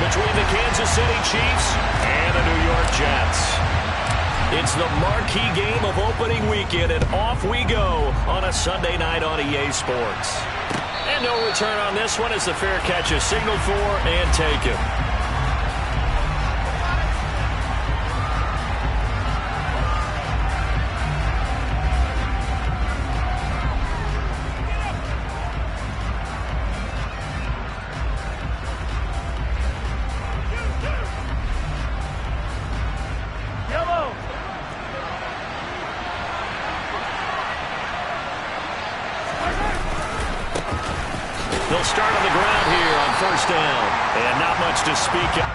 between the Kansas City Chiefs and the New York Jets. It's the marquee game of opening weekend, and off we go on a Sunday night on EA Sports. And no return on this one as the fair catch is signaled for and taken. They'll start on the ground here on first down, and not much to speak of.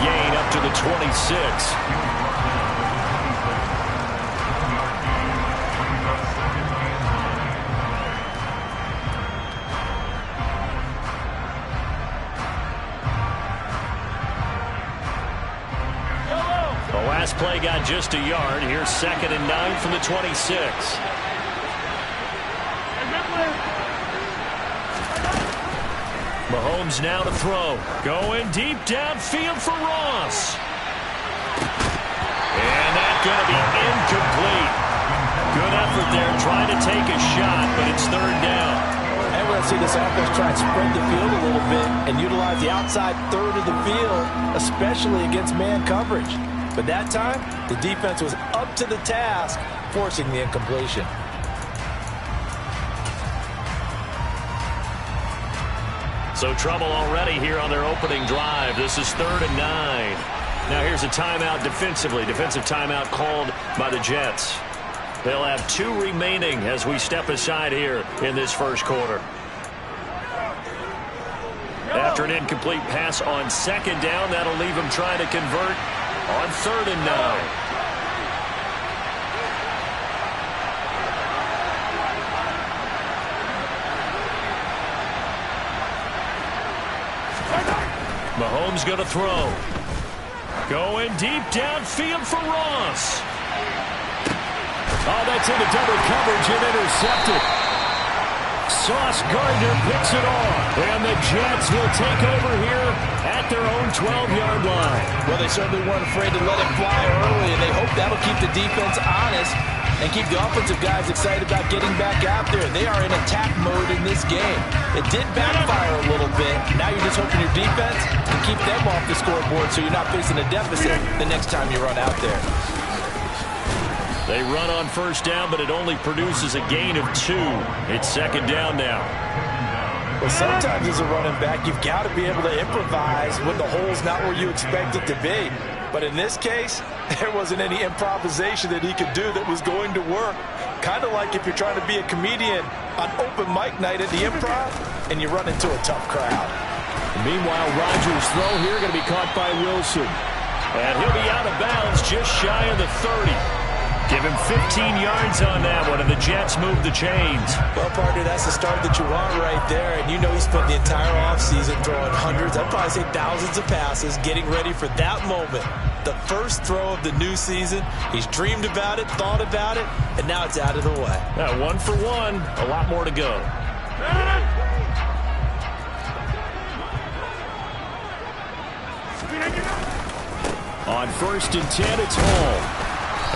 Gain up to the 26. The last play got just a yard. Here's 2nd and 9 from the 26. Mahomes now to throw. Going deep downfield for Ross. And that's going to be incomplete. Good effort there trying to take a shot, but it's 3rd down. And we're going to see this offense try and spread the field a little bit and utilize the outside third of the field, especially against man coverage. But that time, the defense was up to the task, forcing the incompletion. So trouble already here on their opening drive. This is 3rd and 9. Now here's a timeout defensively. Defensive timeout called by the Jets. They'll have 2 remaining as we step aside here in this first quarter. After an incomplete pass on 2nd down, that'll leave them trying to convert on 3rd and 9. Mahomes going to throw. Going deep downfield for Ross. Oh, that's into double coverage and intercepted. Sauce Gardner picks it off. And the Jets will take over here at their own 12-yard line. Well, they certainly weren't afraid to let it fly early, and they hope that'll keep the defense honest and keep the offensive guys excited about getting back out there. They are in attack mode in this game. It did backfire a little bit. Now you're just hoping your defense can keep them off the scoreboard so you're not facing a deficit the next time you run out there. They run on first down, but it only produces a gain of 2. It's 2nd down now. Well, sometimes as a running back, you've got to be able to improvise when the hole's not where you expect it to be. But in this case, there wasn't any improvisation that he could do that was going to work. Kind of like if you're trying to be a comedian on open mic night at the Improv and you run into a tough crowd. Meanwhile, Rodgers' throw here going to be caught by Wilson. And he'll be out of bounds just shy of the 30. Give him 15 yards on that one, and the Jets move the chains. Well, partner, that's the start that you want right there. And you know he spent the entire offseason throwing hundreds, I'd probably say thousands of passes, getting ready for that moment. The first throw of the new season. He's dreamed about it, thought about it, and now it's out of the way. 1 for 1, a lot more to go. On 1st and 10, it's Hall.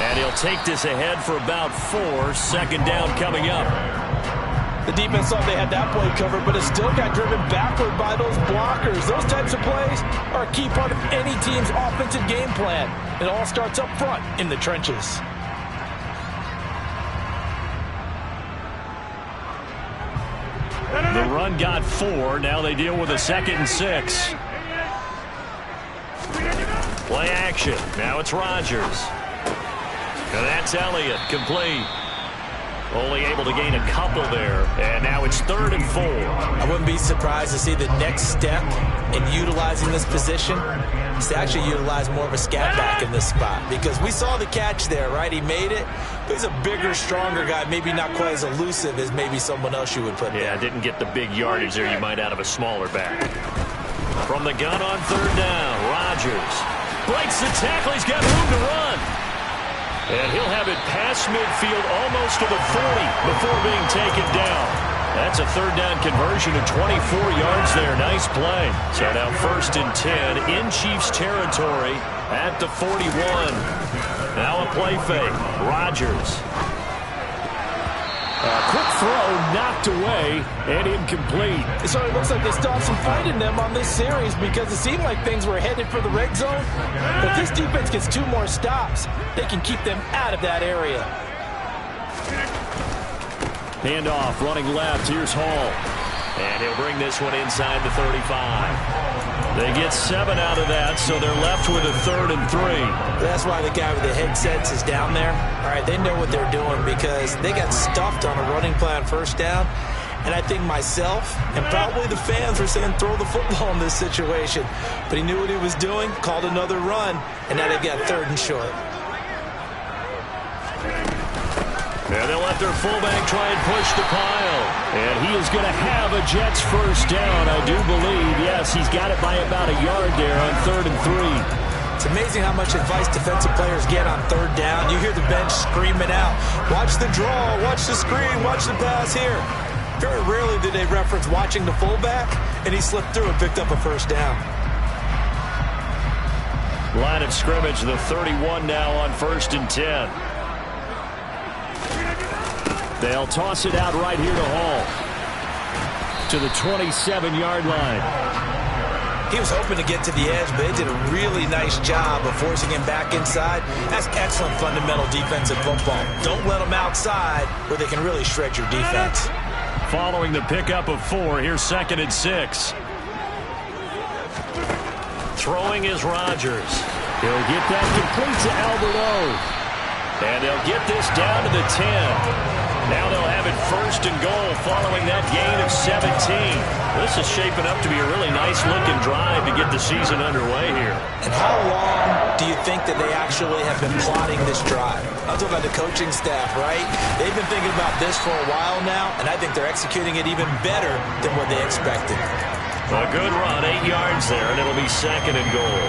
And he'll take this ahead for about 4. Second down coming up. The defense thought they had that play covered, but it still got driven backward by those blockers. Those types of plays are a key part of any team's offensive game plan. It all starts up front in the trenches. The run got 4. Now they deal with a 2nd and 6. Play action. Now it's Rodgers. And that's Elliott, complete. Only able to gain a couple there. And now it's 3rd and 4. I wouldn't be surprised to see the next step in utilizing this position is to actually utilize more of a scat back in this spot. Because we saw the catch there, right? He made it. But he's a bigger, stronger guy. Maybe not quite as elusive as maybe someone else you would put there. Yeah, didn't get the big yardage there you might out of a smaller back. From the gun on 3rd down, Rodgers breaks the tackle. He's got room to run. And he'll have it past midfield almost to the 40 before being taken down. That's a 3rd down conversion of 24 yards there. Nice play. So now 1st and 10 in Chiefs territory at the 41. Now a play fake. Rodgers. Quick throw knocked away and incomplete. So it looks like they still have some fight in them on this series because it seemed like things were headed for the red zone. But if this defense gets 2 more stops, they can keep them out of that area. Handoff running left. Here's Hall. And he'll bring this one inside the 35. They get 7 out of that, so they're left with a 3rd and 3. That's why the guy with the headsets is down there. All right, they know what they're doing because they got stuffed on a running play on 1st down. And I think myself and probably the fans were saying throw the football in this situation. But he knew what he was doing, called another run, and now they've got 3rd and short. And they'll let their fullback try and push the pile. And he is going to have a Jets 1st down, I do believe. Yes, he's got it by about a yard there on 3rd and 3. It's amazing how much advice defensive players get on 3rd down. You hear the bench screaming out, watch the draw, watch the screen, watch the pass here. Very rarely do they reference watching the fullback, and he slipped through and picked up a 1st down. Line of scrimmage, the 31 now on 1st and 10. They'll toss it out right here to Hall. To the 27-yard line. He was hoping to get to the edge, but they did a really nice job of forcing him back inside. That's excellent fundamental defensive football. Don't let them outside where they can really shred your defense. Following the pickup of 4, here's 2nd and 6. Throwing is Rodgers. He'll get that complete to Albert O. And they'll get this down to the 10. Now they'll have it 1st and goal following that gain of 17. This is shaping up to be a really nice-looking drive to get the season underway here. And how long do you think that they actually have been plotting this drive? I'm talking about the coaching staff, right? They've been thinking about this for a while now, and I think they're executing it even better than what they expected. A good run, 8 yards there, and it'll be 2nd and goal.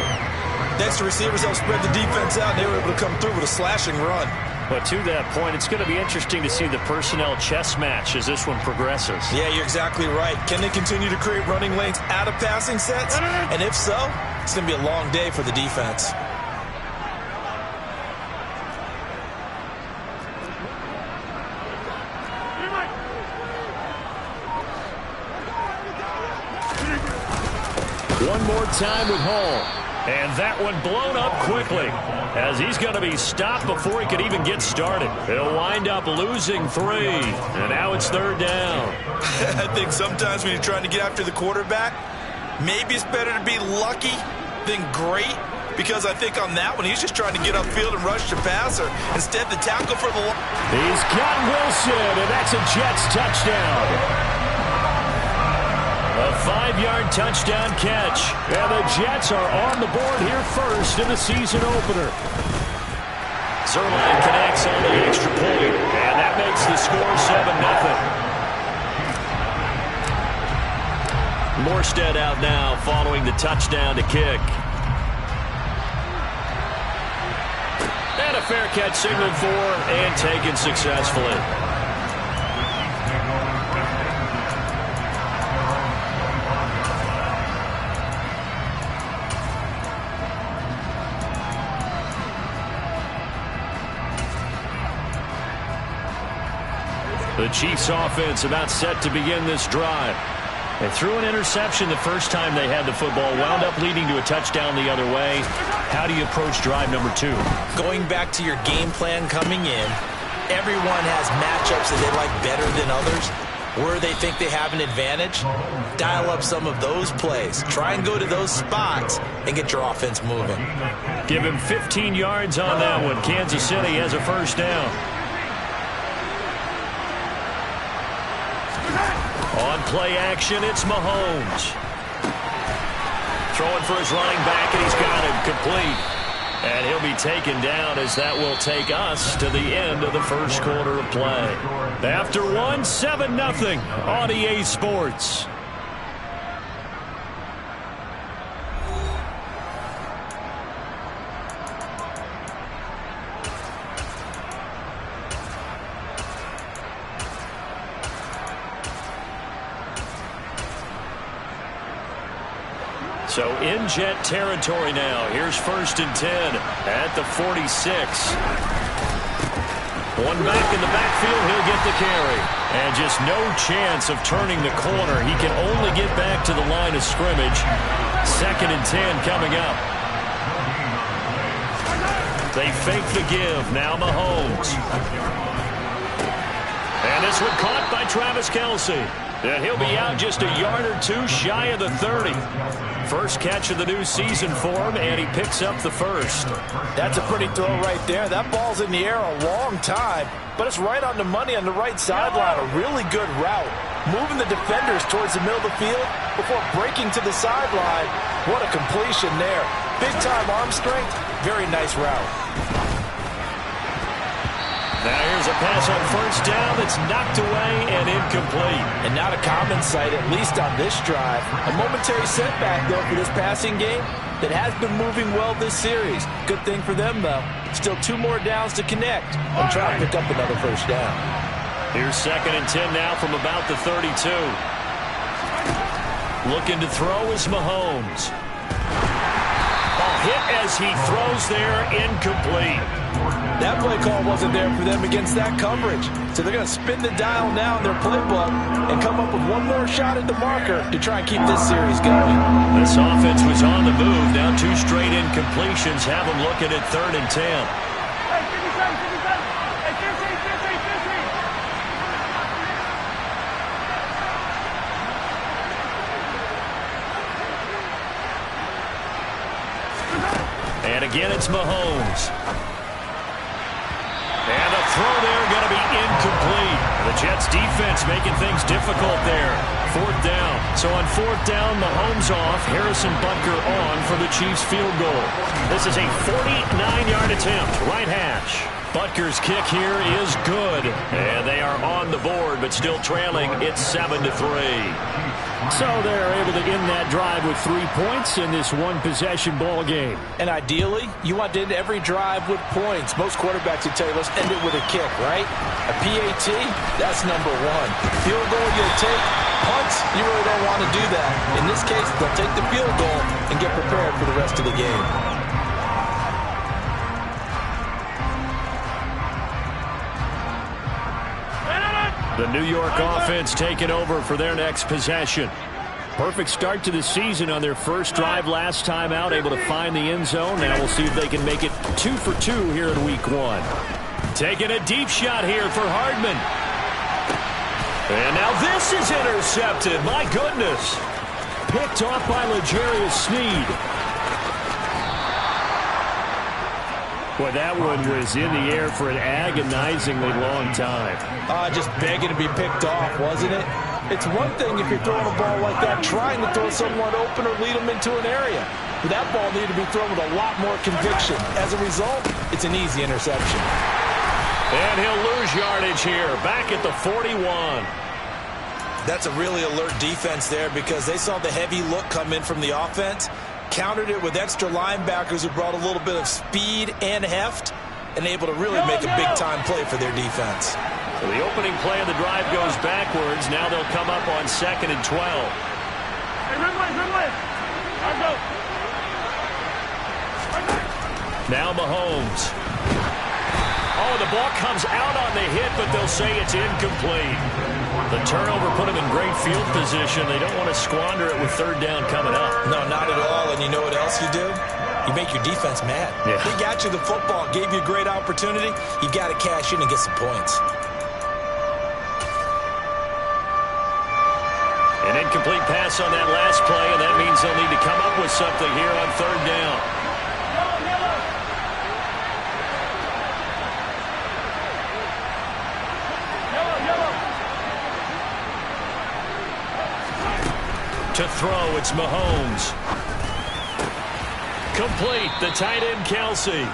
Next, the receivers helped spread the defense out, and they were able to come through with a slashing run. But to that point, it's going to be interesting to see the personnel chess match as this one progresses. Yeah, you're exactly right. Can they continue to create running lanes out of passing sets? And if so, it's going to be a long day for the defense. One more time with Hall. And that one blown up quickly as he's going to be stopped before he could even get started. He'll wind up losing 3. And now it's 3rd down. I think sometimes when you're trying to get after the quarterback, maybe it's better to be lucky than great. Because I think on that one, he's just trying to get upfield and rush the passer. Instead, the tackle for the... He's got Wilson, and that's a Jets touchdown. A A 5-yard touchdown catch. And the Jets are on the board here first in the season opener. Zuerlein connects on the extra point, and that makes the score 7-0. Morstead out now following the touchdown to kick. And a fair catch signaled for and taken successfully. The Chiefs offense about set to begin this drive. They threw an interception the first time they had the football, wound up leading to a touchdown the other way. How do you approach drive number 2? Going back to your game plan coming in, everyone has matchups that they like better than others. Where they think they have an advantage, dial up some of those plays. Try and go to those spots and get your offense moving. Give him 15 yards on that one. Kansas City has a first down. On play action, it's Mahomes. Throwing for his running back, and he's got him complete. And he'll be taken down as that will take us to the end of the first quarter of play. After 7-0 on EA Sports. So in Jet territory now. Here's 1st and 10 at the 46. One back in the backfield. He'll get the carry. And just no chance of turning the corner. He can only get back to the line of scrimmage. 2nd and 10 coming up. They fake the give. Now Mahomes. And this one caught by Travis Kelce. And he'll be out just a yard or two shy of the 30. First catch of the new season for him, and he picks up the first. That's a pretty throw right there. That ball's in the air a long time, but it's right on the money on the right sideline. A really good route. Moving the defenders towards the middle of the field before breaking to the sideline. What a completion there. Big-time arm strength. Very nice route. Now here's a pass on first down that's knocked away and incomplete. And not a common sight, at least on this drive. A momentary setback, though, for this passing game that has been moving well this series. Good thing for them, though. Still 2 more downs to connect and try to pick up another first down. Here's 2nd and 10 now from about the 32. Looking to throw is Mahomes. Hit as he throws there, incomplete. That play call wasn't there for them against that coverage. So they're going to spin the dial now in their playbook and come up with one more shot at the marker to try and keep this series going. This offense was on the move. Now 2 straight incompletions have them looking at 3rd and 10. And again, it's Mahomes. And a throw there going to be incomplete. The Jets defense making things difficult there. 4th down. So on 4th down, Mahomes off. Harrison Butker on for the Chiefs field goal. This is a 49-yard attempt. Right hash. Butker's kick here is good. And they are on the board, but still trailing. It's 7-3. So they're able to end that drive with 3 points in this one-possession ball game. And ideally, you want to end every drive with points. Most quarterbacks would tell you, let's end it with a kick, right? A PAT, that's number 1. Field goal, you'll take. Punts, you really don't want to do that. In this case, they'll take the field goal and get prepared for the rest of the game. The New York offense taking over for their next possession. Perfect start to the season on their first drive last time out, able to find the end zone. Now we'll see if they can make it 2 for 2 here in week 1. Taking a deep shot here for Hardman. And now this is intercepted. My goodness. Picked off by L'Jarius Sneed. Boy, that one was in the air for an agonizingly long time. Just begging to be picked off, wasn't it? It's one thing if you're throwing a ball like that, trying to throw someone open or lead them into an area. But that ball needed to be thrown with a lot more conviction. As a result, it's an easy interception. And he'll lose yardage here, back at the 41. That's a really alert defense there because they saw the heavy look come in from the offense, countered it with extra linebackers who brought a little bit of speed and heft, and able to really make a big-time play for their defense. So the opening play of the drive goes backwards. Now they'll come up on 2nd and 12. Hey, Ridley. Now Mahomes. Oh, the ball comes out on the hit, but they'll say it's incomplete. The turnover put them in great field position. They don't want to squander it with 3rd down coming up. No, not at all. And you know what else you do? You make your defense mad. Yeah. They got you the football, gave you a great opportunity. You got to cash in and get some points. An incomplete pass on that last play, and that means they'll need to come up with something here on 3rd down. To throw, it's Mahomes. Complete, the tight end Kelsey.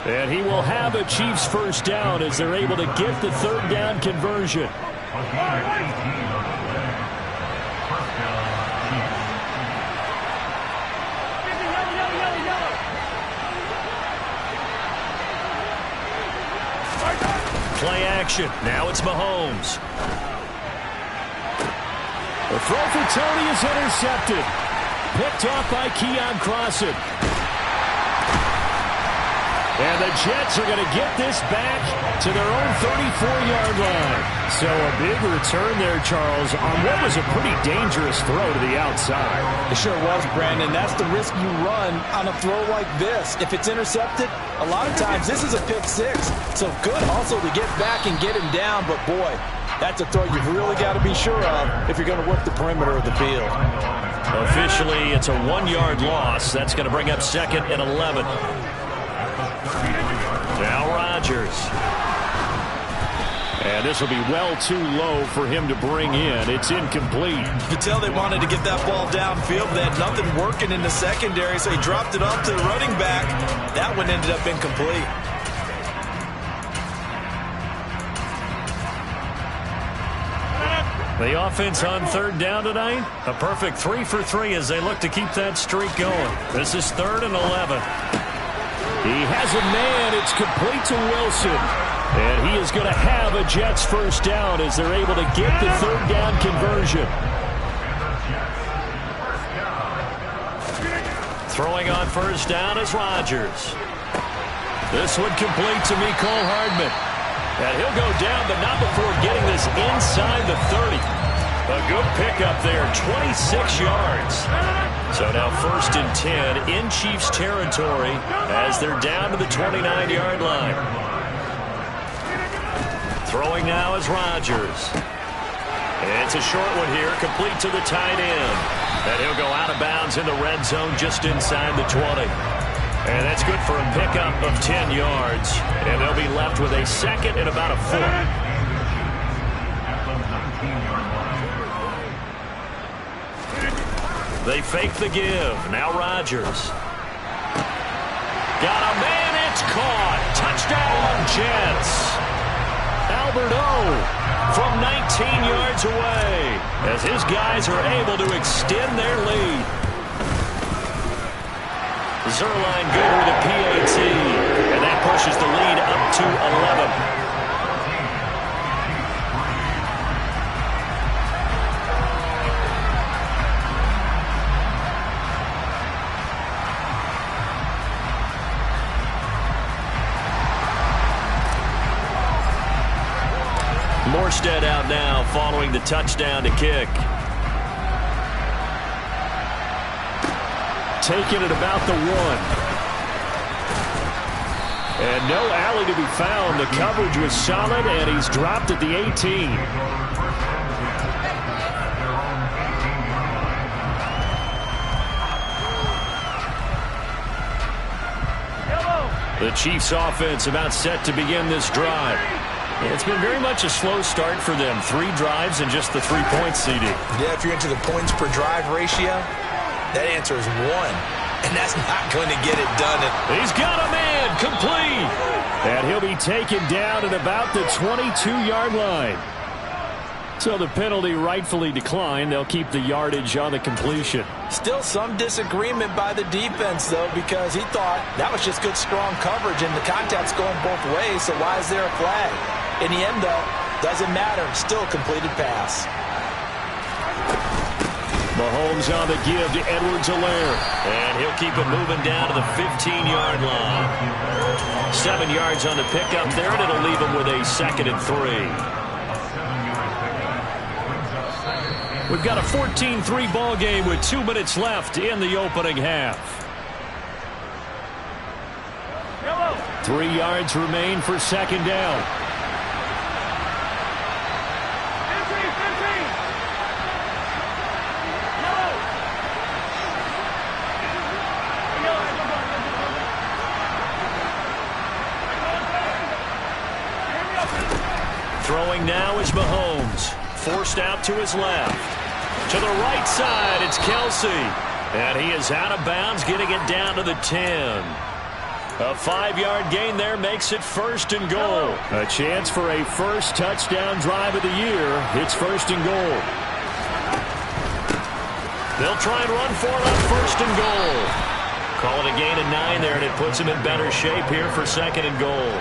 And he will have a Chiefs 1st down as they're able to get the 3rd down conversion. Play action. Now it's Mahomes. The throw for Tony is intercepted. Picked off by Keon Crossen. And the Jets are going to get this back to their own 34-yard line. So a big return there, Charles, on what was a pretty dangerous throw to the outside. It sure was, Brandon. That's the risk you run on a throw like this. If it's intercepted, a lot of times this is a pick 6. So good also to get back and get him down. But, boy, that's a throw you've really got to be sure of if you're going to work the perimeter of the field. Officially, it's a 1-yard loss. That's going to bring up 2nd and 11. Now Rodgers. And this will be well too low for him to bring in. It's incomplete. You could tell they wanted to get that ball downfield. They had nothing working in the secondary, so he dropped it off to the running back. That one ended up incomplete. The offense on 3rd down tonight. A perfect 3 for 3 as they look to keep that streak going. This is 3rd and 11. He has a man. It's complete to Wilson. And he is going to have a Jets 1st down as they're able to get the 3rd down conversion. Throwing on 1st down is Rodgers. This one complete to Mecole Hardman. And he'll go down, but not before getting this inside the 30. A good pickup there, 26 yards. So now 1st and 10 in Chiefs territory as they're down to the 29-yard line. Throwing now is Rodgers. And it's a short one here, complete to the tight end. And he'll go out of bounds in the red zone just inside the 20. And that's good for a pickup of 10 yards. And they'll be left with a 2nd and about a 4. They fake the give. Now Rodgers. Got a man. It's caught. Touchdown, Jets. Albert O from 19 yards away as his guys are able to extend their lead. Zuerlein good with a PAT, and that pushes the lead up to 11. Morstead out now following the touchdown to kick. Taking it about the 1. And no alley to be found. The coverage was solid, and he's dropped at the 18. The Chiefs offense about set to begin this drive. It's been very much a slow start for them. 3 drives and just the 3 points, CD. Yeah, if you're into the points per drive ratio, that answer is 1. And that's not going to get it done. He's got a man, complete. And he'll be taken down at about the 22-yard line. So the penalty rightfully declined. They'll keep the yardage on the completion. Still some disagreement by the defense, though, because he thought that was just good, strong coverage, and the contact's going both ways, so why is there a flag? In the end, though, doesn't matter. Still a completed pass. Mahomes on the give to Edwards-Helaire. And he'll keep it moving down to the 15-yard line. 7 yards on the pickup there, and it'll leave him with a 2nd and 3. We've got a 14-3 ball game with 2 minutes left in the opening half. 3 yards remain for 2nd down. Throwing now is Mahomes. Forced out to his left. To the right side, it's Kelsey. And he is out of bounds, getting it down to the 10. A 5-yard gain there makes it 1st and goal. A chance for a first touchdown drive of the year. It's 1st and goal. They'll try and run for it on 1st and goal. Call it a gain of 9 there, and it puts him in better shape here for 2nd and goal.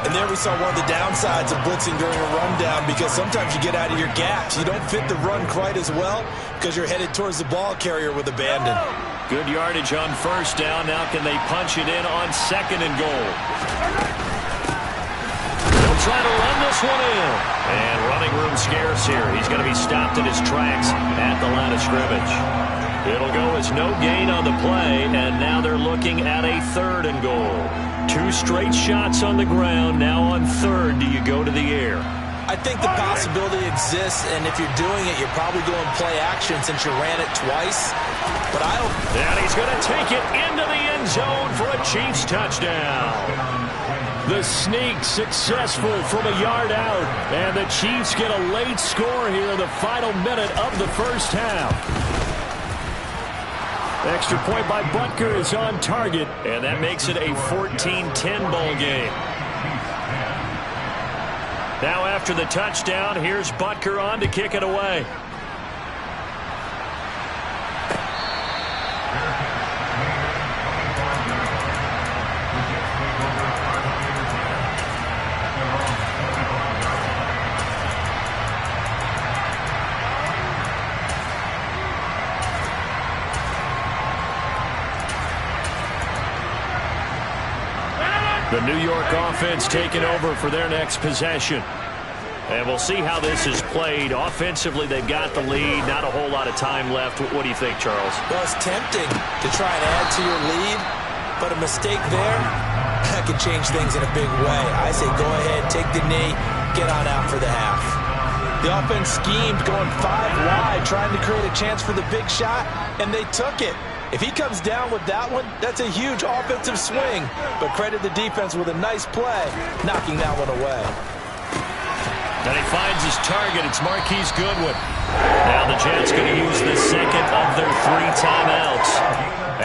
And there we saw one of the downsides of blitzing during a rundown, because sometimes you get out of your gaps. You don't fit the run quite as well because you're headed towards the ball carrier with abandon. Good yardage on 1st down. Now can they punch it in on 2nd and goal? They'll try to run this one in. And running room scarce here. He's going to be stopped in his tracks at the line of scrimmage. It'll go as no gain on the play, and now they're looking at a 3rd and goal. 2 straight shots on the ground. Now on 3rd, do you go to the air? I think the possibility exists, and if you're doing it, you're probably going play action since you ran it twice. But I don't... And he's going to take it into the end zone for a Chiefs touchdown. The sneak successful from a yard out, and the Chiefs get a late score here in the final minute of the first half. Extra point by Butker is on target, and that makes it a 14-10 ball game. Now after the touchdown, here's Butker on to kick it away. The New York offense taking over for their next possession. And we'll see how this is played. Offensively, they've got the lead. Not a whole lot of time left. What do you think, Charles? Well, it's tempting to try and add to your lead, but a mistake there, that could change things in a big way. I say go ahead, take the knee, get on out for the half. The offense schemed, going 5 wide, trying to create a chance for the big shot, and they took it. If he comes down with that one, that's a huge offensive swing. But credit the defense with a nice play, knocking that one away. And he finds his target. It's Marquise Goodwin. Now the Jets going to use the 2nd of their 3 timeouts,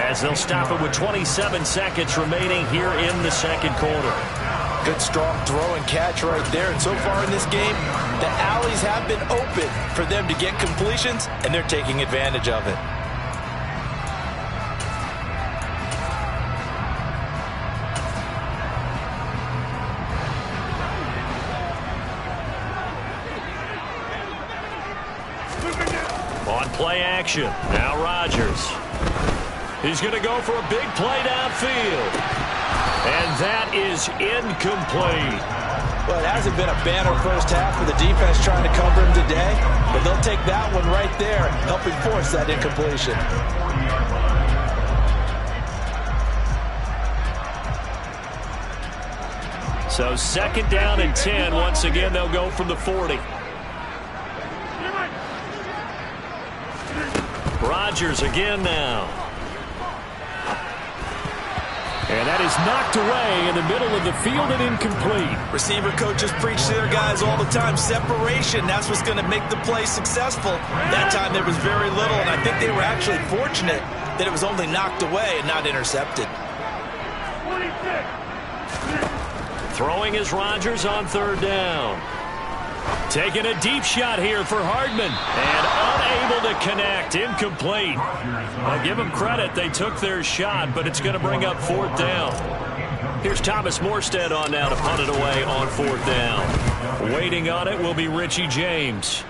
as they'll stop it with 27 seconds remaining here in the 2nd quarter. Good strong throw and catch right there. And so far in this game, the alleys have been open for them to get completions, and they're taking advantage of it. On play action, now Rodgers. He's going to go for a big play downfield. And that is incomplete. Well, it hasn't been a banner first half for the defense trying to cover him today, but they'll take that one right there, helping force that incompletion. So 2nd down and 10. Once again, they'll go from the 40. Rodgers again now. And That is knocked away in the middle of the field and incomplete. Receiver coaches preach to their guys all the time. Separation, that's what's going to make the play successful. That time there was very little, and I think they were actually fortunate that it was only knocked away and not intercepted. 26. Throwing is Rodgers on third down. Taking a deep shot here for Hardman. And unable to connect. Incomplete. I'll give them credit. They took their shot, but it's going to bring up fourth down. Here's Thomas Morstead on now to punt it away on fourth down. Waiting on it will be Richie James.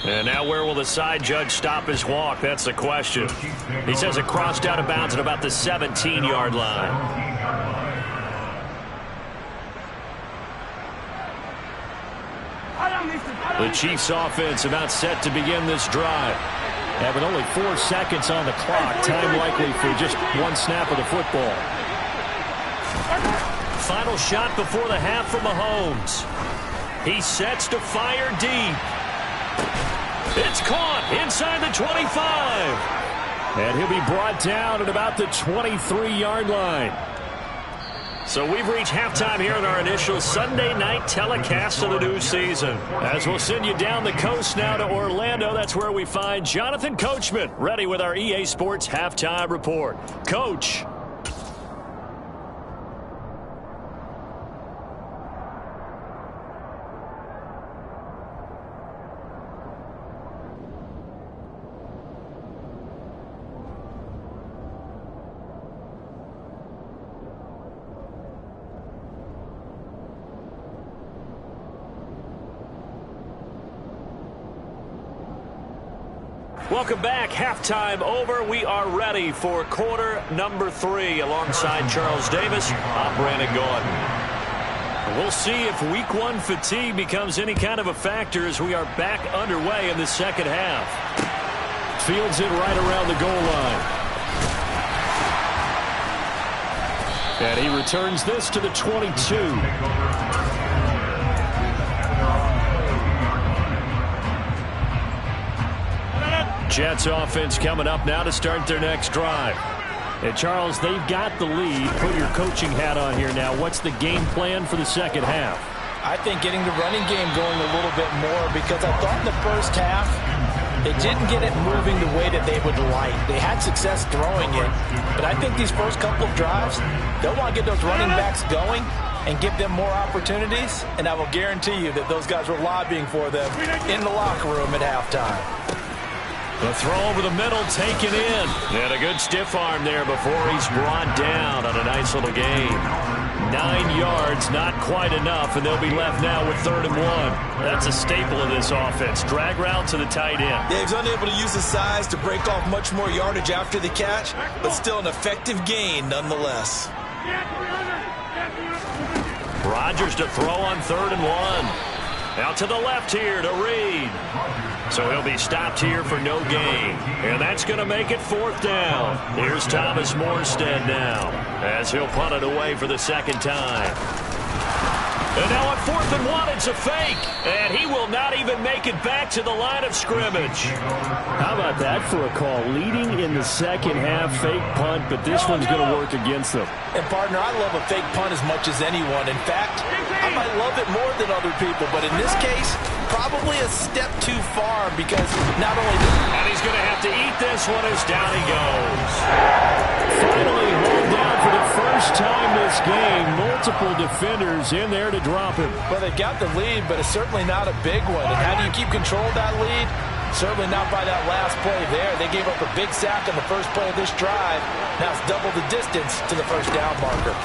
And now where will the side judge stop his walk? That's the question. He says it crossed out of bounds at about the 17-yard line. The Chiefs offense about set to begin this drive. Having only 4 seconds on the clock. Time likely for just one snap of the football. Final shot before the half from Mahomes. He sets to fire deep. It's caught inside the 25. And he'll be brought down at about the 23-yard line. So we've reached halftime here in our initial Sunday night telecast of the new season. As we'll send you down the coast now to Orlando, that's where we find Jonathan Coachman, ready with our EA Sports Halftime Report. Coach. Welcome back. Halftime over. We are ready for quarter number 3 alongside Charles Davis. I'm Brandon Gaudin. We'll see if week 1 fatigue becomes any kind of a factor as we are back underway in the second half. Fields it right around the goal line. And he returns this to the 22. Jets offense coming up now to start their next drive. And Charles, they've got the lead. Put your coaching hat on here now. What's the game plan for the second half? I think getting the running game going a little bit more, because I thought in the first half they didn't get it moving the way that they would like. They had success throwing it, but I think these first couple of drives, they'll want to get those running backs going and give them more opportunities, and I will guarantee you that those guys were lobbying for them in the locker room at halftime. The throw over the middle taken in. And a good stiff arm there before he's brought down on a nice little gain. 9 yards, not quite enough, and they'll be left now with 3rd and 1. That's a staple of this offense. Drag route to the tight end. Yeah, he's unable to use his size to break off much more yardage after the catch, but still an effective gain nonetheless. Rodgers to throw on 3rd and 1. Out to the left here to Reed. So he'll be stopped here for no gain. And that's going to make it 4th down. Here's Thomas Morstead now as he'll punt it away for the second time. And now on 4th and 1, it's a fake. And he will not even make it back to the line of scrimmage. How about that for a call? Leading in the second half, fake punt, but this one's going to work against them. And, partner, I love a fake punt as much as anyone. In fact, I might love it more than other people. But in this case, probably a step too far, because not only... And he's going to have to eat this one as down he goes. Finally hauled down for the first time this game. Multiple defenders in there to drop him. Well, they've got the lead, but it's certainly not a big one. And how do you keep control of that lead? Certainly not by that last play there. They gave up a big sack on the first play of this drive. Now it's double the distance to the first down marker.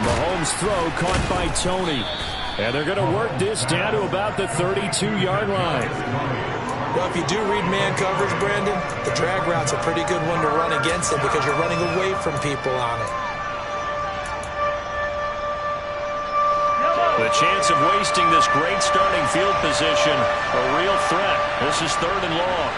Mahomes' throw caught by Tony. And they're going to work this down to about the 32-yard line. Well, if you do read man coverage, Brandon, the drag route's a pretty good one to run against them because you're running away from people on it. The chance of wasting this great starting field position, a real threat. This is 3rd and long.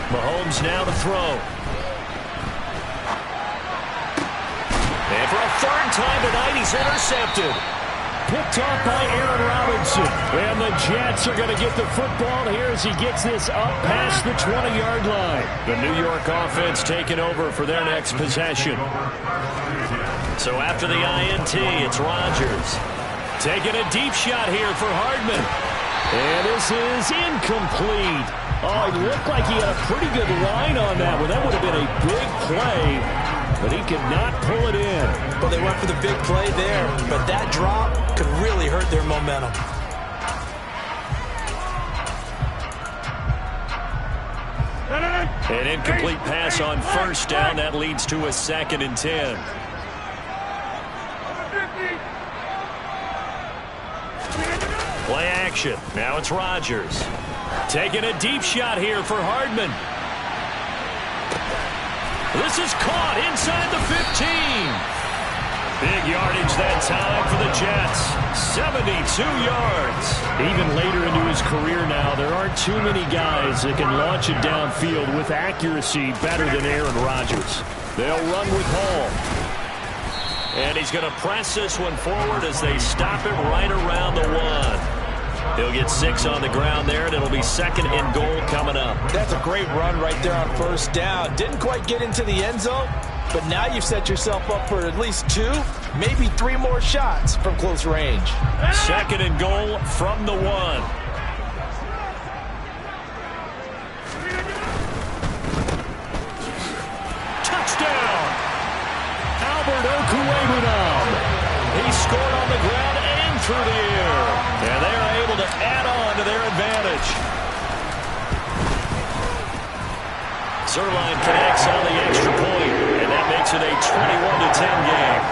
Mahomes now to throw. second time tonight he's intercepted. Picked off by Aaron Robinson. And the Jets are going to get the football here as he gets this up past the 20-yard line. The New York offense taking over for their next possession. So after the INT, it's Rodgers. Taking a deep shot here for Hardman. And this is incomplete. Oh, it looked like he had a pretty good line on that one. That would have been a big play, but he could not pull it in. Well, they went for the big play there, but that drop could really hurt their momentum. An incomplete pass on first down. That leads to a 2nd and 10. Play action. Now it's Rodgers. Taking a deep shot here for Hardman. This is caught inside the 15. Big yardage that time for the Jets. 72 yards. Even later into his career now, there aren't too many guys that can launch it downfield with accuracy better than Aaron Rodgers. They'll run with Hall. And he's going to press this one forward as they stop it right around the 1. He'll get 6 on the ground there, and it'll be 2nd and goal coming up. That's a great run right there on first down. Didn't quite get into the end zone, but now you've set yourself up for at least 2, maybe 3 more shots from close range. 2nd and goal from the 1. Touchdown! Albert Okwuegbunam. He scored on the ground and through the air. And they are able to add on to their advantage. Zuerlein connects on the extra point, and that makes it a 21-10 game.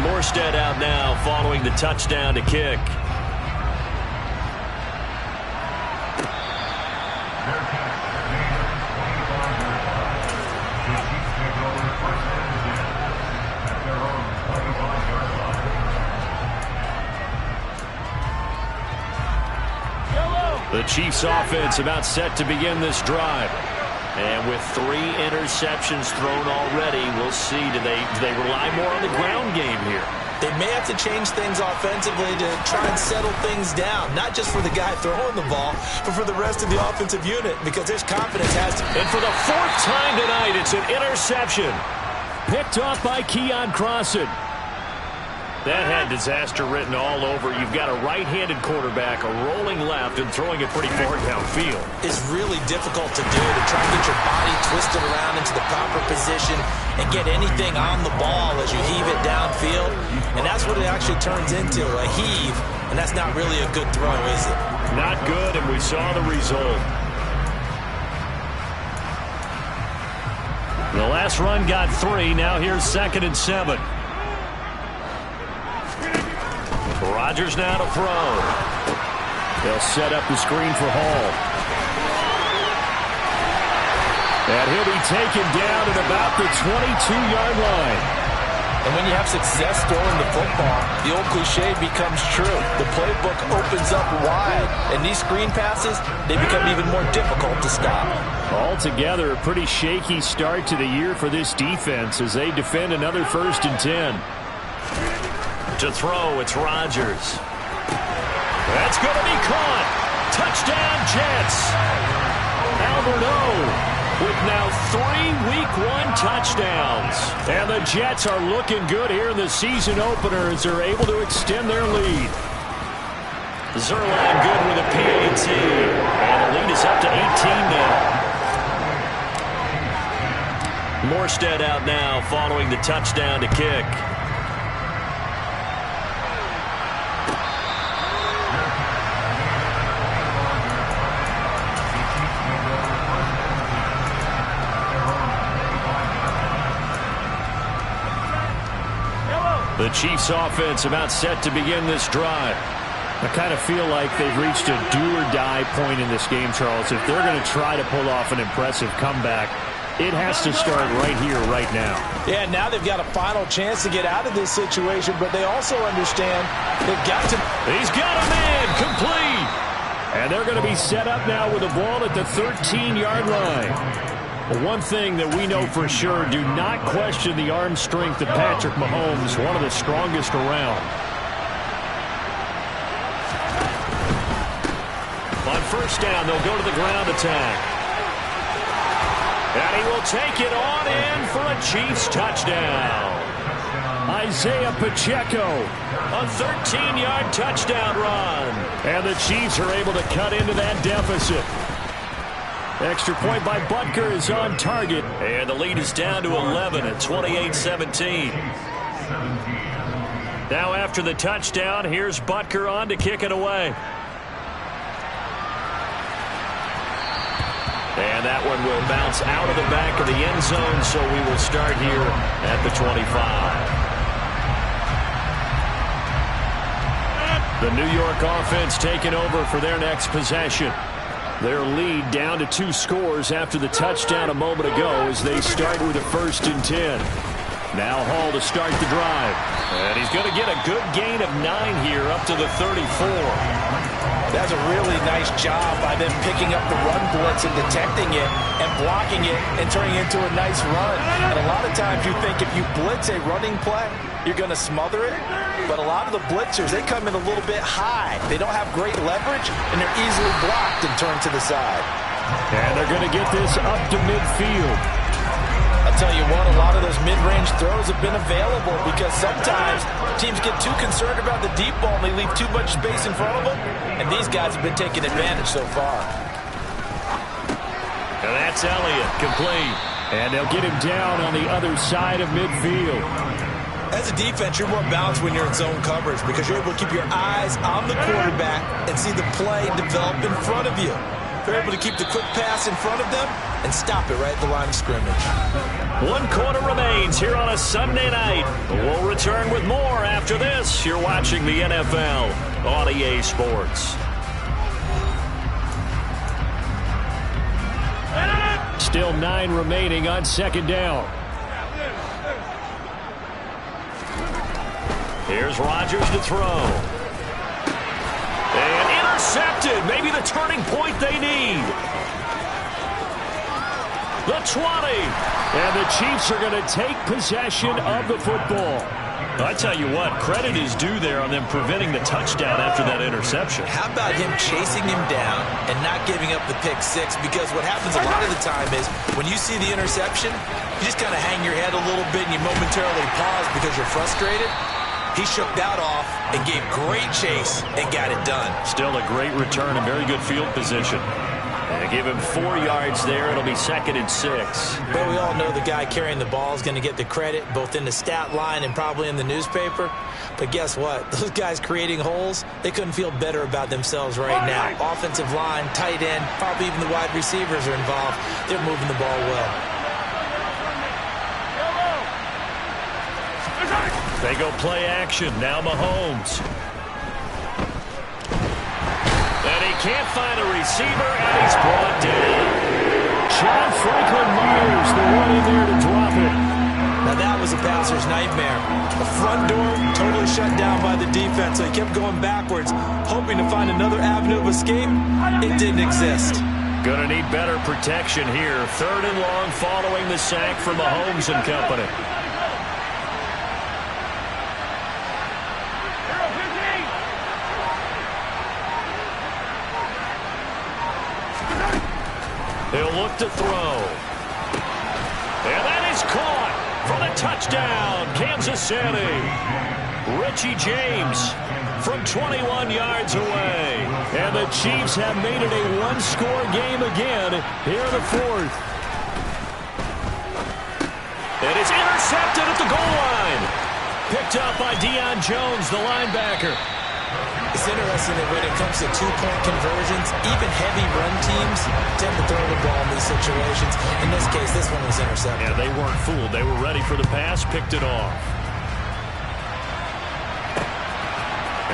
Morstead out now following the touchdown to kick. The Chiefs offense about set to begin this drive. And with 3 interceptions thrown already, we'll see. Do they rely more on the ground game here? They may have to change things offensively to try and settle things down. Not just for the guy throwing the ball, but for the rest of the offensive unit, because his confidence has to. And for the 4th time tonight, it's an interception. Picked off by Keon Crossan. That had disaster written all over. You've got a right-handed quarterback, a rolling left, and throwing it pretty far downfield. It's really difficult to do, to try and get your body twisted around into the proper position and get anything on the ball as you heave it downfield. And that's what it actually turns into, a heave. And that's not really a good throw, is it? Not good, and we saw the result. The last run got 3. Now here's 2nd and 7. Rodgers now to throw. They'll set up the screen for Hall. And he'll be taken down at about the 22-yard line. And when you have success throwing the football, the old cliche becomes true. The playbook opens up wide, and these screen passes, they become even more difficult to stop. Altogether, a pretty shaky start to the year for this defense as they defend another 1st and 10. To throw, it's Rodgers. That's going to be caught. Touchdown, Jets. Albert O with now 3 Week 1 touchdowns. And the Jets are looking good here in the season opener as they're able to extend their lead. Zuerlein good with a PAT. And the lead is up to 18 now. Morstead out now following the touchdown to kick. The Chiefs offense about set to begin this drive. I kind of feel like they've reached a do-or-die point in this game, Charles. If they're going to try to pull off an impressive comeback, it has to start right here, right now. Yeah, now they've got a final chance to get out of this situation, but they also understand they've got to. He's got a man, complete. And they're going to be set up now with the ball at the 13-yard line. Well, one thing that we know for sure, do not question the arm strength of Patrick Mahomes, one of the strongest around. On first down, they'll go to the ground attack. And he will take it on in for a Chiefs touchdown. Isaiah Pacheco, a 13-yard touchdown run. And the Chiefs are able to cut into that deficit. Extra point by Butker is on target. And the lead is down to 11 at 28-17. Now after the touchdown, here's Butker on to kick it away. And that one will bounce out of the back of the end zone, so we will start here at the 25. The New York offense taking over for their next possession. Their lead down to 2 scores after the touchdown a moment ago as they start with a 1st and 10. Now Hall to start the drive. And he's going to get a good gain of 9 here up to the 34. That's a really nice job by them picking up the run blitz and detecting it and blocking it and turning it into a nice run. And a lot of times you think if you blitz a running play, you're going to smother it. But a lot of the blitzers, they come in a little bit high. They don't have great leverage, and they're easily blocked and turned to the side. And they're going to get this up to midfield. I'll tell you what, a lot of those mid-range throws have been available because sometimes teams get too concerned about the deep ball and they leave too much space in front of them. And these guys have been taking advantage so far. And that's Elliott, complete. And they'll get him down on the other side of midfield. As a defense, you're more balanced when you're in zone coverage because you're able to keep your eyes on the quarterback and see the play develop in front of you. You're able to keep the quick pass in front of them and stop it right at the line of scrimmage. 1 quarter remains here on a Sunday night. We'll return with more after this. You're watching the NFL on EA Sports. Still 9 remaining on 2nd down. Here's Rodgers to throw. And intercepted. Maybe the turning point they need. The 20. And the Chiefs are going to take possession of the football. I tell you what, credit is due there on them preventing the touchdown after that interception. How about him chasing him down and not giving up the pick 6? Because what happens a lot of the time is when you see the interception, you just kind of hang your head a little bit and you momentarily pause because you're frustrated. He shook that off and gave great chase and got it done. Still a great return and very good field position. And give him 4 yards there. It'll be 2nd and 6. But we all know the guy carrying the ball is going to get the credit both in the stat line and probably in the newspaper. But guess what? Those guys creating holes, they couldn't feel better about themselves right now. Offensive line, tight end, probably even the wide receivers are involved. They're moving the ball well. They go play action. Now Mahomes. And he can't find a receiver, and he's brought down. John Franklin Myers, the one in there to drop it. Now that was a passer's nightmare. The front door totally shut down by the defense, so he kept going backwards, hoping to find another avenue of escape. It didn't exist. Gonna need better protection here. 3rd and long following the sack from Mahomes and company. He'll look to throw. And that is caught for the touchdown, Kansas City. Richie James from 21 yards away. And the Chiefs have made it a 1-score game again here in the 4th. It is intercepted at the goal line. Picked up by Deion Jones, the linebacker. It's interesting that when it comes to 2-point conversions, even heavy run teams tend to throw the ball in these situations. In this case, this one was intercepted. Yeah, they weren't fooled. They were ready for the pass, picked it off.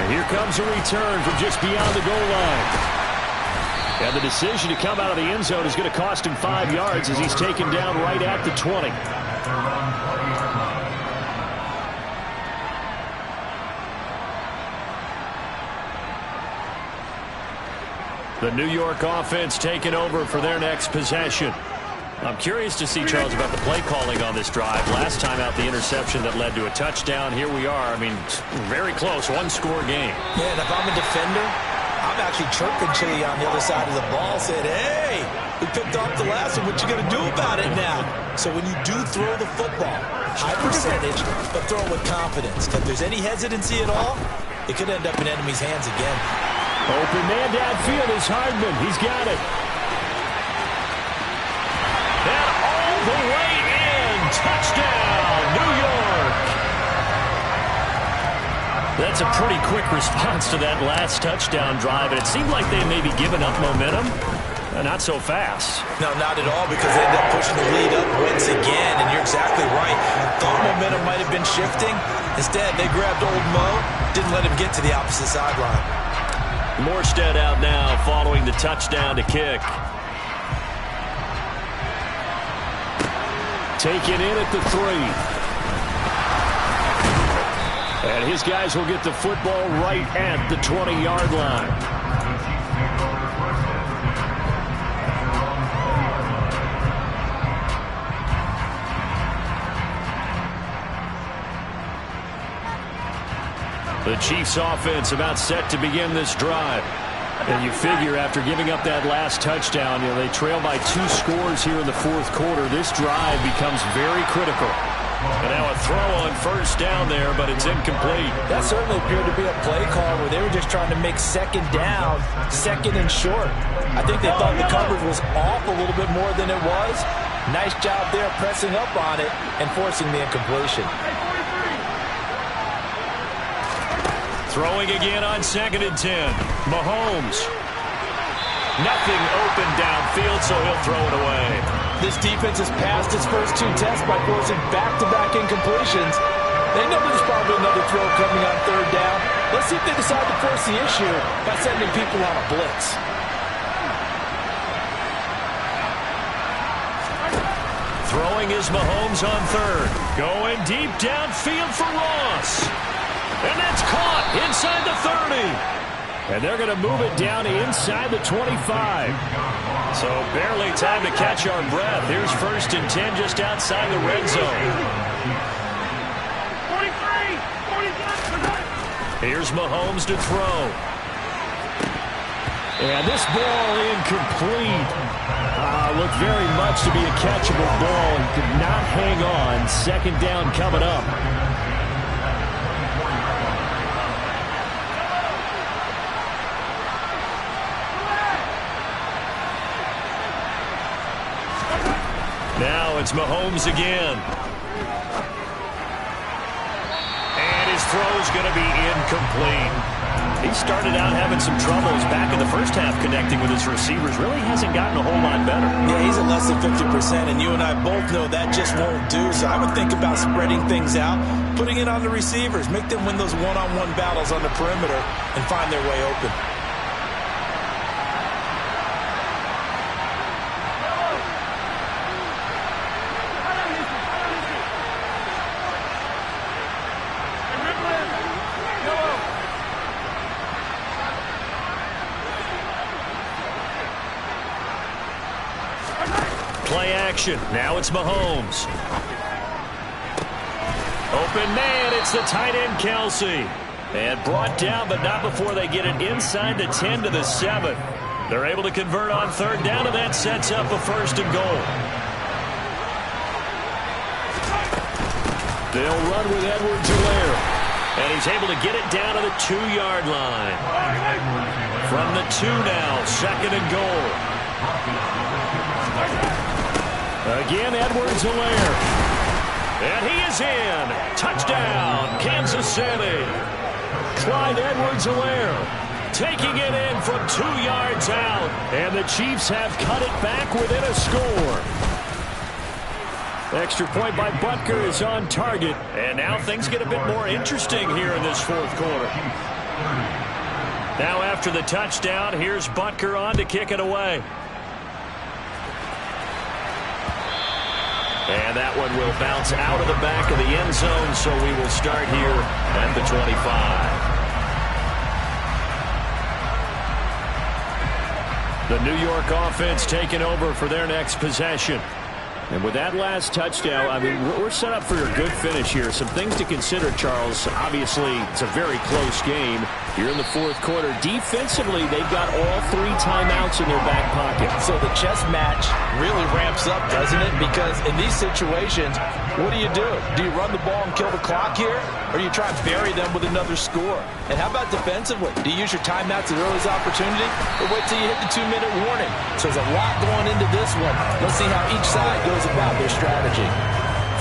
And here comes a return from just beyond the goal line. And the decision to come out of the end zone is going to cost him 5 yards as he's taken down right at the 20. The New York offense taking over for their next possession. I'm curious to see, Charles, about the play calling on this drive. Last time out, the interception that led to a touchdown. Here we are. I mean, very close, one-score game. Yeah, and if I'm a defender, I'm actually chirping Chili on the other side of the ball, saying, hey, we picked off the last one. What you going to do about it now? So when you do throw the football, high percentage, but throw it with confidence. If there's any hesitancy at all, it could end up in enemy's hands again. Open man downfield is Hardman. He's got it. And all the way in. Touchdown, New York. That's a pretty quick response to that last touchdown drive. And it seemed like they may be giving up momentum. Not so fast. No, not at all, because they end up pushing the lead up once again. And you're exactly right. Thought momentum might have been shifting. Instead, they grabbed old Mo. Didn't let him get to the opposite sideline. Morstead out now following the touchdown to kick. Taken in at the 3. And his guys will get the football right at the 20-yard line. The Chiefs offense about set to begin this drive. And you figure after giving up that last touchdown, they trail by 2 scores here in the fourth quarter. This drive becomes very critical. And now a throw on first down there, but it's incomplete. That certainly appeared to be a play call where they were just trying to make second down, second and short. I think they thought the coverage was off a little bit more than it was. Nice job there pressing up on it and forcing the incompletion. Throwing again on 2nd and 10. Mahomes. Nothing open downfield, so he'll throw it away. This defense has passed its first 2 tests by forcing back-to-back incompletions. They know there's probably another throw coming on 3rd down. Let's see if they decide to force the issue by sending people on a blitz. Throwing is Mahomes on 3rd. Going deep downfield for Ross. And that's caught inside the 30. And they're going to move it down inside the 25. So barely time to catch our breath. Here's 1st and 10 just outside the red zone. 43, 47. Here's Mahomes to throw. And this ball incomplete. Looked very much to be a catchable ball. He could not hang on. 2nd down coming up. Now it's Mahomes again. And his throw's going to be incomplete. He started out having some troubles back in the first half connecting with his receivers. Really hasn't gotten a whole lot better. Yeah, he's at less than 50%, and you and I both know that just won't do. So I would think about spreading things out, putting it on the receivers, make them win those one-on-one battles on the perimeter, and find their way open. Play action. Now it's Mahomes. Open man. It's the tight end, Kelsey. And brought down, but not before they get it inside the 10 to the 7. They're able to convert on 3rd down, and that sets up a 1st and goal. They'll run with Edwards-Helaire. And he's able to get it down to the 2-yard line. From the 2 now, 2nd and goal. Again, Edwards-Helaire. And he is in. Touchdown, Kansas City. Clyde Edwards-Helaire taking it in from 2 yards out. And the Chiefs have cut it back within a score. Extra point by Butker is on target. And now things get a bit more interesting here in this 4th quarter. Now after the touchdown, here's Butker on to kick it away. And that one will bounce out of the back of the end zone, so we will start here at the 25. The New York offense taking over for their next possession. And with that last touchdown, I mean, we're set up for a good finish here. Some things to consider, Charles. Obviously, it's a very close game. Here in the fourth quarter, defensively, they've got all 3 timeouts in their back pocket. So the chess match really ramps up, doesn't it? Because in these situations, what do? Do you run the ball and kill the clock here? Or do you try and bury them with another score? And how about defensively? Do you use your timeouts at earliest opportunity? Or wait till you hit the 2-minute warning? So there's a lot going into this one. Let's see how each side goes about their strategy.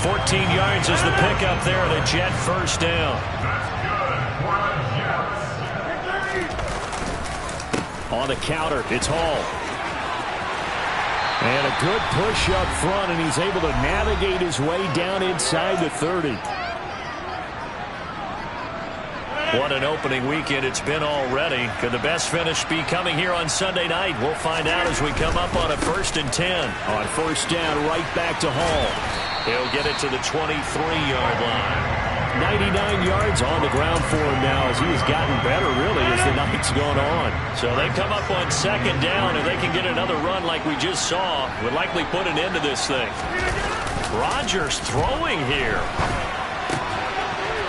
14 yards is the pickup there, and a Jet first down. On the counter, it's Hall. And a good push up front, and he's able to navigate his way down inside the 30. What an opening weekend it's been already. Could the best finish be coming here on Sunday night? We'll find out as we come up on a 1st and 10. On first down, right back to Hall. He'll get it to the 23-yard line. 99 yards on the ground for him now as he has gotten better, really, as the night's gone on. So they come up on 2nd down, and they can get another run like we just saw. Would likely put an end to this thing. Rodgers throwing here.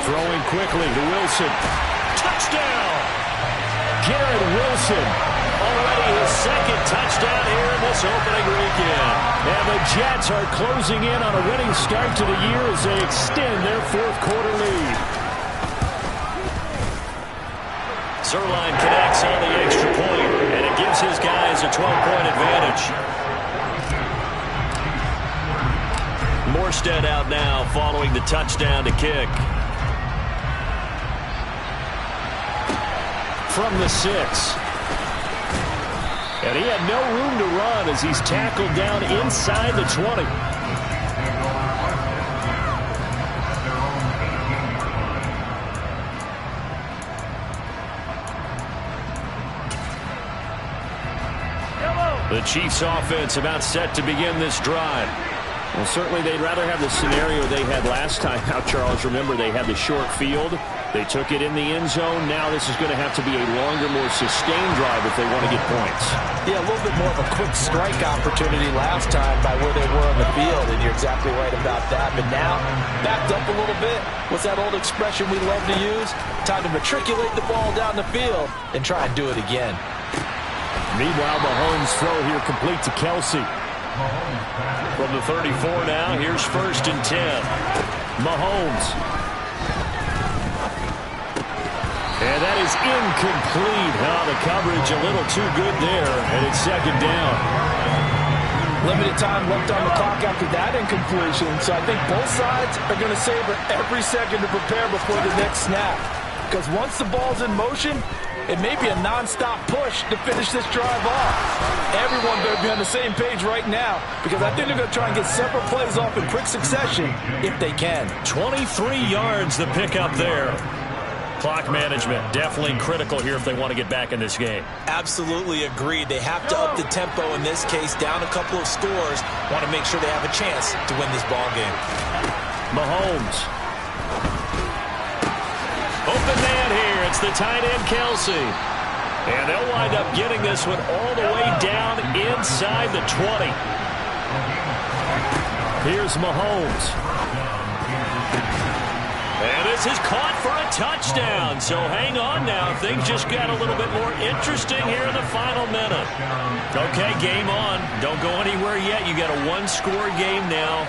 Throwing quickly to Wilson. Touchdown! Garrett Wilson. Already his 2nd touchdown here in this opening weekend. And the Jets are closing in on a winning start to the year as they extend their 4th quarter lead. Zuerlein connects on the extra point, and it gives his guys a 12-point advantage. Morstead out now following the touchdown to kick. From the 6. And he had no room to run as he's tackled down inside the 20. The Chiefs offense about set to begin this drive. Well, certainly they'd rather have the scenario they had last time out, Charles. Remember, they had the short field. They took it in the end zone. Now this is going to have to be a longer, more sustained drive if they want to get points. Yeah, a little bit more of a quick strike opportunity last time by where they were on the field, and you're exactly right about that. But now, backed up a little bit. What's that old expression we love to use? Time to matriculate the ball down the field and try and do it again. Meanwhile, Mahomes' throw here complete to Kelsey. From the 34 now, here's 1st and 10. Mahomes. And that is incomplete. Oh, the coverage a little too good there, and it's 2nd down. Limited time left on the clock after that incompletion, so I think both sides are going to savor every second to prepare before the next snap. Because once the ball's in motion, it may be a non-stop push to finish this drive off. Everyone better be on the same page right now, because I think they're going to try and get several plays off in quick succession if they can. 23 yards the pickup there. Clock management definitely critical here if they want to get back in this game. Absolutely agreed. They have to up the tempo in this case, down a couple of scores. Want to make sure they have a chance to win this ball game. Mahomes. Open man here. It's the tight end, Kelsey. And they'll wind up getting this one all the way down inside the 20. Here's Mahomes. And this is caught for a touchdown. So hang on now. Things just got a little bit more interesting here in the final minute. Okay, game on. Don't go anywhere yet. You got a 1-score game now.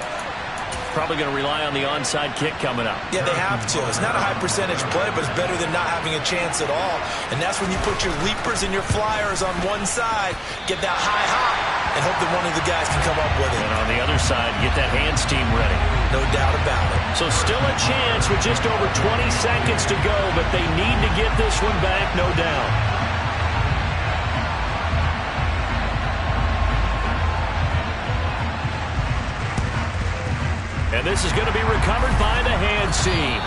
Probably going to rely on the onside kick coming up. Yeah, they have to. It's not a high percentage play, but it's better than not having a chance at all. And that's when you put your leapers and your flyers on one side, get that high hop, and hope that one of the guys can come up with it. And on the other side, get that hands team ready. No doubt about it. So still a chance with just over 20 seconds to go, but they need to get this one back, no doubt. And this is going to be recovered by the hands team.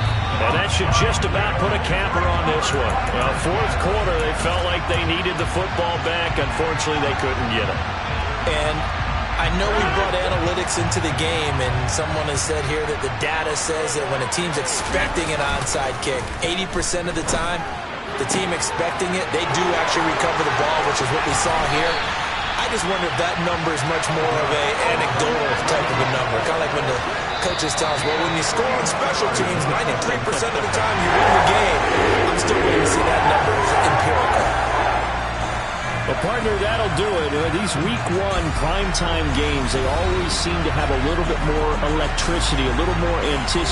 And that should just about put a capper on this one. Well, fourth quarter, they felt like they needed the football back. Unfortunately, they couldn't get it. And I know we brought analytics into the game, and someone has said here that the data says that when a team's expecting an onside kick, 80% of the time, the team expecting it, they do actually recover the ball, which is what we saw here. I just wonder if that number is much more of a anecdotal type of a number. Kind of like when the coaches tell us, well, when you score on special teams, 93% of the time you win the game. I'm still waiting to see that number as empirical. Well, partner, that'll do it. These week one primetime games, they always seem to have a little bit more electricity, a little more anticipation.